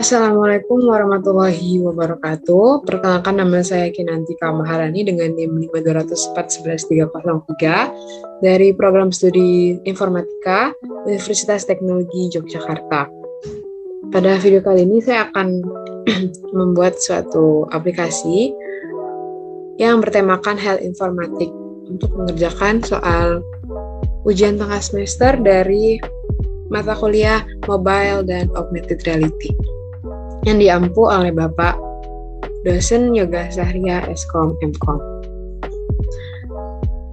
Assalamualaikum warahmatullahi wabarakatuh. Perkenalkan, nama saya Kinantika Maharani dengan NIM 520411303 dari Program Studi Informatika Universitas Teknologi Yogyakarta. Pada video kali ini saya akan membuat suatu aplikasi yang bertemakan health informatik untuk mengerjakan soal ujian tengah semester dari mata kuliah Mobile dan Augmented Reality yang diampu oleh Bapak dosen Yoga Sahria Eskom Mkom.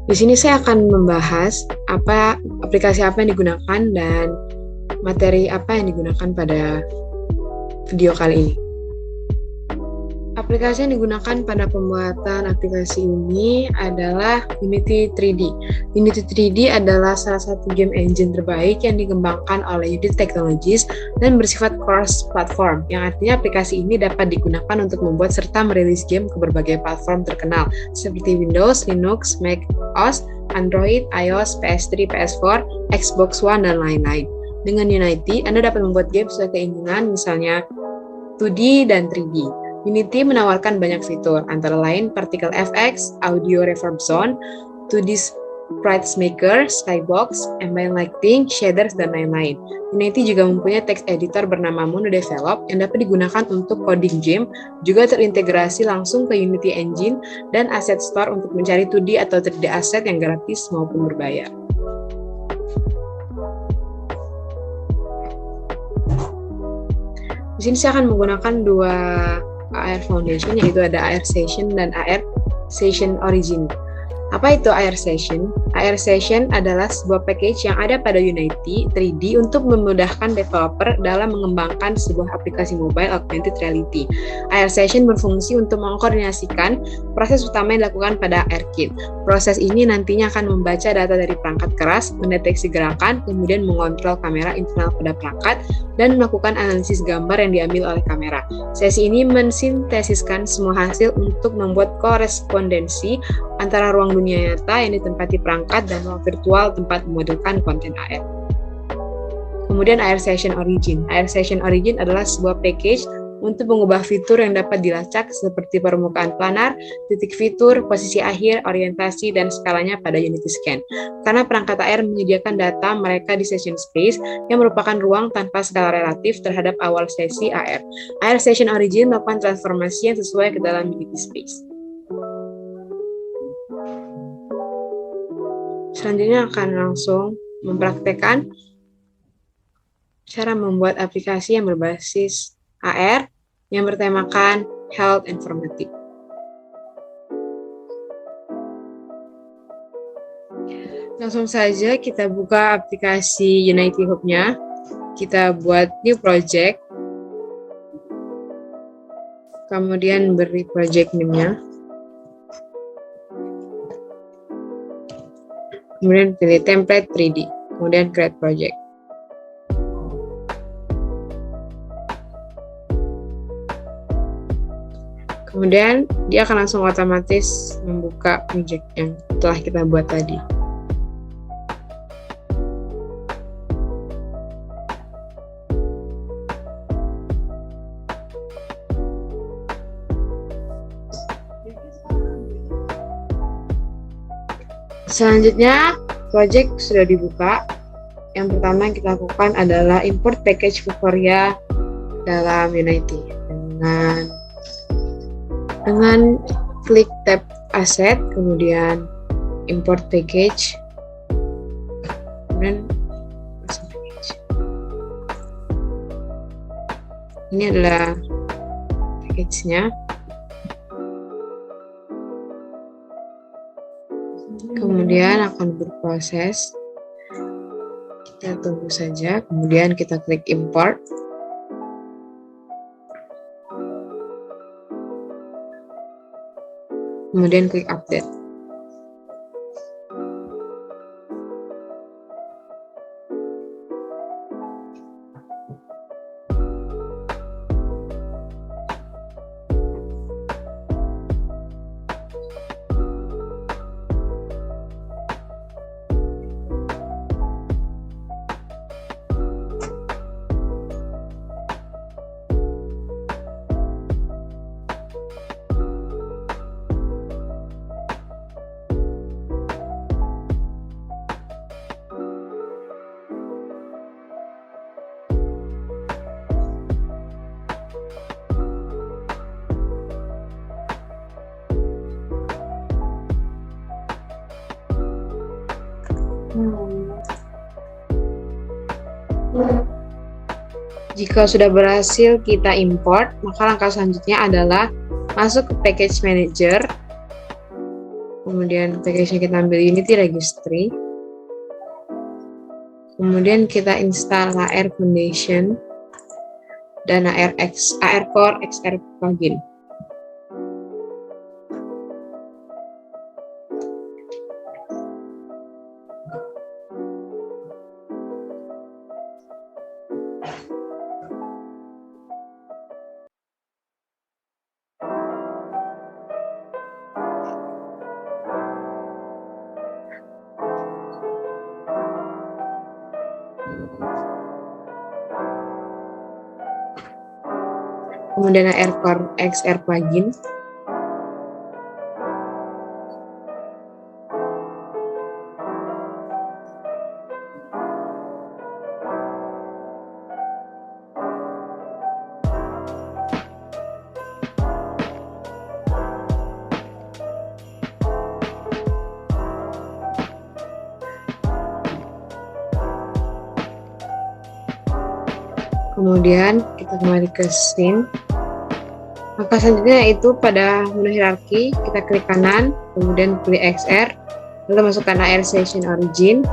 Di sini saya akan membahas aplikasi apa yang digunakan dan materi apa yang digunakan pada video kali ini. Aplikasi yang digunakan pada pembuatan aplikasi ini adalah Unity 3D. Unity 3D adalah salah satu game engine terbaik yang dikembangkan oleh Unity Technologies dan bersifat cross-platform, yang artinya aplikasi ini dapat digunakan untuk membuat serta merilis game ke berbagai platform terkenal seperti Windows, Linux, Mac OS, Android, iOS, PS3, PS4, Xbox One, dan lain-lain. Dengan Unity, Anda dapat membuat game sesuai keinginan, misalnya 2D dan 3D. Unity menawarkan banyak fitur, antara lain Particle FX, Audio Reverb Zone, 2D Sprite Maker, Skybox, Ambient Lighting, Shaders, dan lain-lain. Unity juga mempunyai text editor bernama MonoDevelop yang dapat digunakan untuk coding game, juga terintegrasi langsung ke Unity Engine dan Asset Store untuk mencari 2D atau 3D aset yang gratis maupun berbayar. Di sini saya akan menggunakan dua AR Foundation, yaitu ada AR Session dan AR Session Origin. Apa itu AR Session? AR Session adalah sebuah package yang ada pada Unity 3D untuk memudahkan developer dalam mengembangkan sebuah aplikasi mobile augmented reality. AR Session berfungsi untuk mengkoordinasikan proses utama yang dilakukan pada ARKit. Proses ini nantinya akan membaca data dari perangkat keras, mendeteksi gerakan, kemudian mengontrol kamera internal pada perangkat, dan melakukan analisis gambar yang diambil oleh kamera. Sesi ini mensintesiskan semua hasil untuk membuat korespondensi antara ruang dunia nyata yang ditempati perangkat dan ruang virtual tempat memodelkan konten AR. Kemudian AR Session Origin. AR Session Origin adalah sebuah package untuk mengubah fitur yang dapat dilacak seperti permukaan planar, titik fitur, posisi akhir, orientasi, dan skalanya pada Unity Scan. Karena perangkat AR menyediakan data mereka di session space yang merupakan ruang tanpa skala relatif terhadap awal sesi AR. AR Session Origin melakukan transformasi yang sesuai ke dalam Unity Space. Selanjutnya akan langsung mempraktekkan cara membuat aplikasi yang berbasis AR yang bertemakan Health Informatik. Langsung saja kita buka aplikasi Unity Hub-nya. Kita buat new project. Kemudian beri project name-nya. Kemudian pilih template 3D. Kemudian create project. Kemudian dia akan langsung otomatis membuka project yang telah kita buat tadi. Selanjutnya, project sudah dibuka. Yang pertama yang kita lakukan adalah import package Vuforia dalam Unity. Dengan klik tab Asset, kemudian import package, kemudian masuk package. Ini adalah package-nya. Kemudian akan berproses. Kita tunggu saja, kemudian kita klik import. Kemudian klik update. Jika sudah berhasil kita import, maka langkah selanjutnya adalah masuk ke Package Manager. Kemudian package yang kita ambil Unity Registry. Kemudian kita install AR Foundation dan AR Core XR Plugin. Kemudian AR Core XR Plugin. Kemudian kita kembali ke scene. Maka selanjutnya yaitu pada menu hierarki, kita klik kanan, kemudian pilih XR, lalu masukkan AR Station Origin,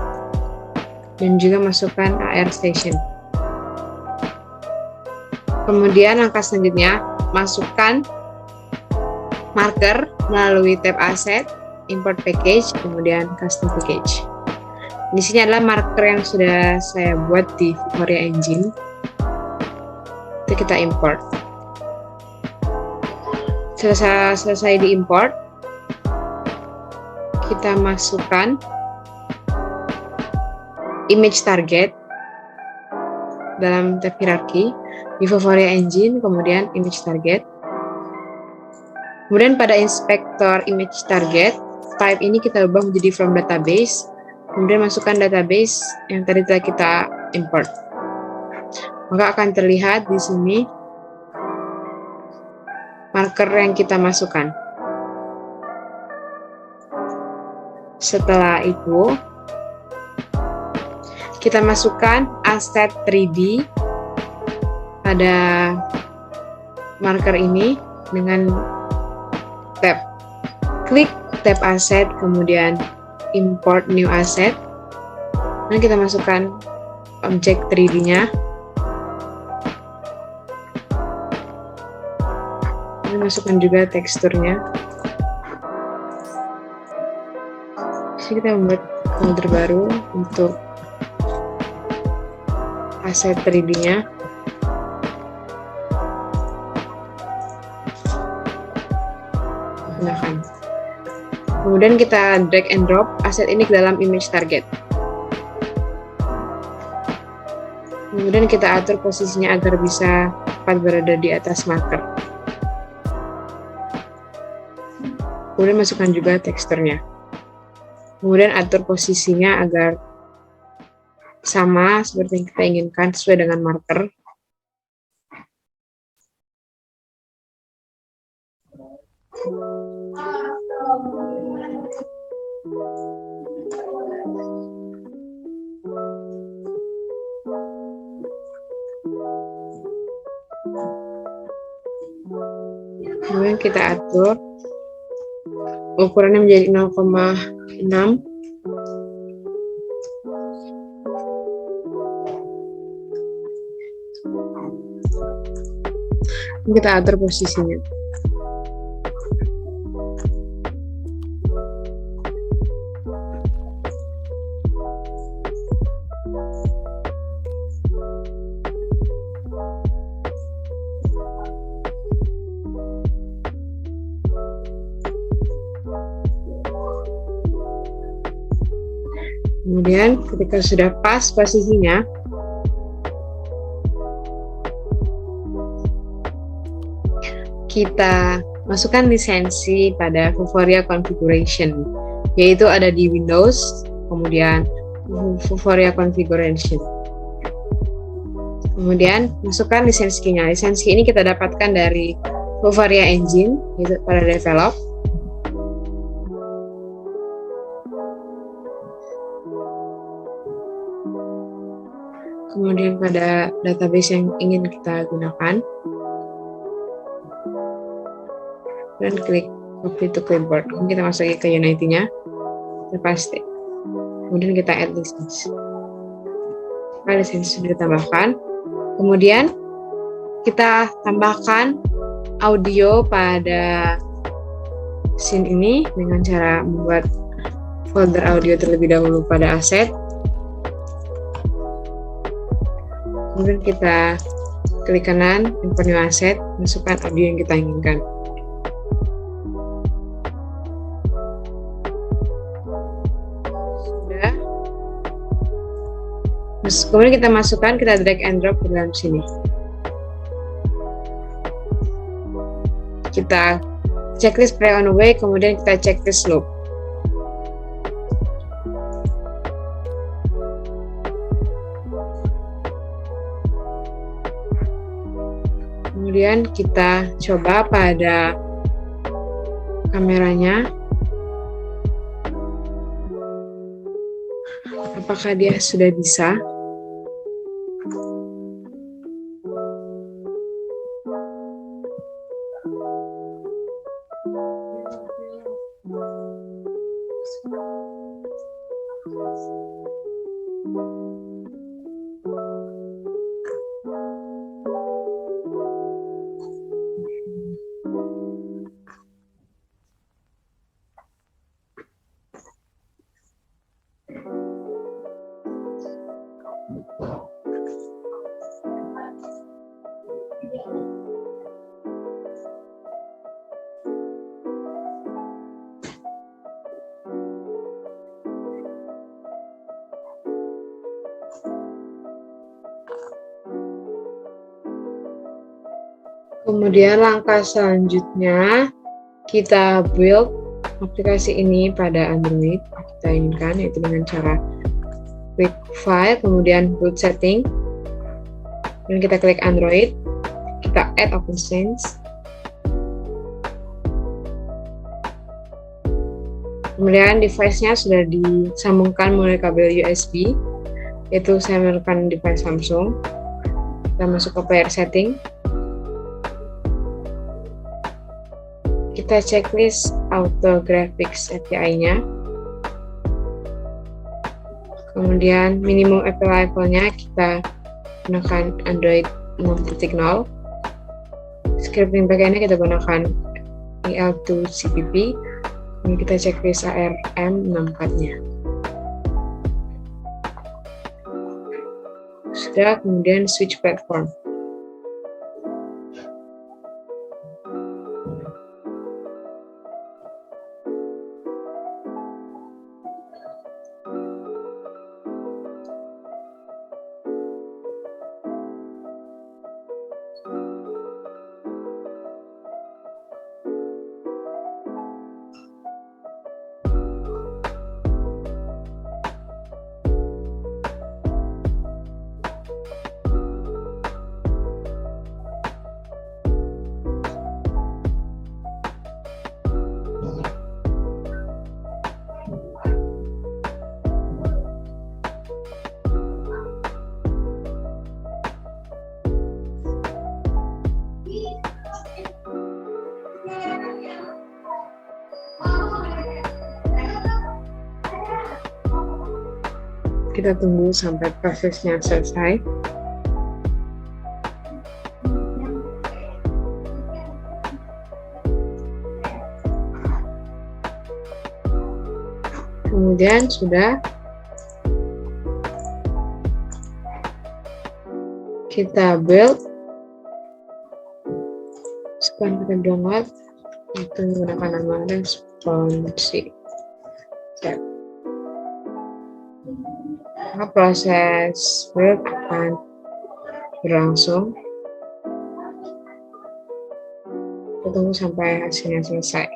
dan juga masukkan AR Station. Kemudian langkah selanjutnya, masukkan marker melalui tab Asset, Import Package, kemudian Custom Package. Di sini adalah marker yang sudah saya buat di Vuforia Engine. Itu kita import. Selesai diimport, kita masukkan image target dalam tab hierarki di Vuforia Engine, kemudian image target. Kemudian pada inspektor image target, type ini kita ubah menjadi from database, kemudian masukkan database yang tadi telah kita import. Maka akan terlihat di sini marker yang kita masukkan. Setelah itu, kita masukkan aset 3D pada marker ini dengan tab. Klik tab Asset, kemudian Import New Asset. Dan kita masukkan objek 3D-nya. Masukkan juga teksturnya. Jadi kita membuat folder baru untuk aset 3D-nya. Gunakan. Kemudian kita drag and drop aset ini ke dalam image target. Kemudian kita atur posisinya agar bisa tepat berada di atas marker. Kemudian masukkan juga teksturnya. Kemudian atur posisinya agar sama seperti yang kita inginkan sesuai dengan marker. Kemudian kita atur ukurannya menjadi 0,6. Kita atur posisinya. Kemudian ketika sudah pas posisinya, kita masukkan lisensi pada Vuforia Configuration, yaitu ada di Windows, kemudian Vuforia Configuration. Kemudian masukkan lisensi key-nya. Lisensi ini kita dapatkan dari Vuforia Engine, yaitu pada develop. kemudian pada database yang ingin kita gunakan, dan klik copy to clipboard. Kemudian kita masuk ke Unity-nya, kita paste. Kemudian kita add license. License sudah ditambahkan. Kemudian kita tambahkan audio pada scene ini dengan cara membuat folder audio terlebih dahulu pada aset. Kemudian kita klik kanan, import new asset, masukkan audio yang kita inginkan. Sudah. Kemudian kita masukkan, kita drag and drop ke dalam sini. Kita checklist play on the way, kemudian kita checklist loop. Kemudian kita coba pada kameranya, apakah dia sudah bisa. Kemudian langkah selanjutnya kita build aplikasi ini pada Android kita inginkan, yaitu dengan cara klik file, kemudian build setting, dan kita klik Android, kita add OpenSense, kemudian device-nya sudah disambungkan melalui kabel USB, yaitu saya menggunakan device Samsung. Kita masuk ke player setting, kita checklist auto graphics API-nya, kemudian minimum API level-nya kita gunakan Android 6.0, scripting backend-nya kita gunakan EL2 CPP, dan kita checklist ARM64-nya. Sudah, kemudian switch platform. Kita tunggu sampai prosesnya selesai. Kemudian sudah, kita build, sekarang kita download, itu menggunakan nama responsive. Proses build akan berlangsung. Kita tunggu sampai hasilnya selesai.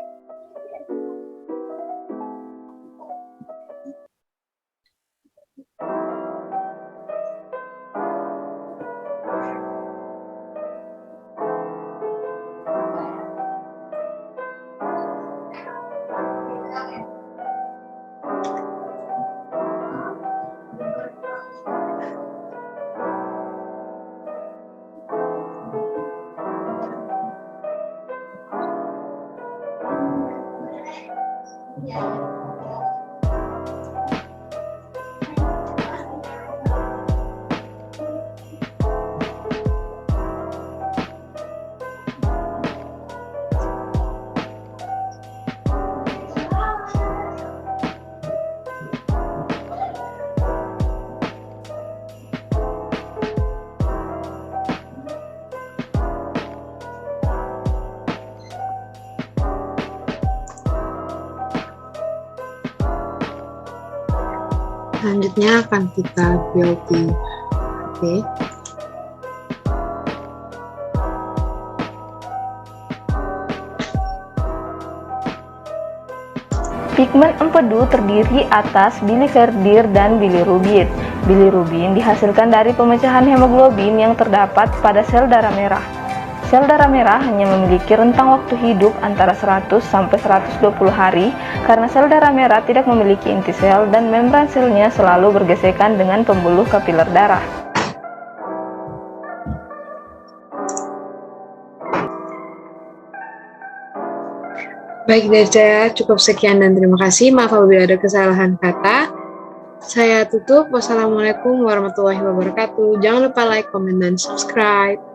Selanjutnya akan kita build di HP. Pigmen empedu terdiri atas biliverdir dan bilirubin. Bilirubin dihasilkan dari pemecahan hemoglobin yang terdapat pada sel darah merah. Sel darah merah hanya memiliki rentang waktu hidup antara 100 sampai 120 hari karena sel darah merah tidak memiliki inti sel dan membran selnya selalu bergesekan dengan pembuluh kapiler darah. Baik dari saya, cukup sekian dan terima kasih. Maaf apabila ada kesalahan kata. Saya tutup. Wassalamualaikum warahmatullahi wabarakatuh. Jangan lupa like, comment, dan subscribe.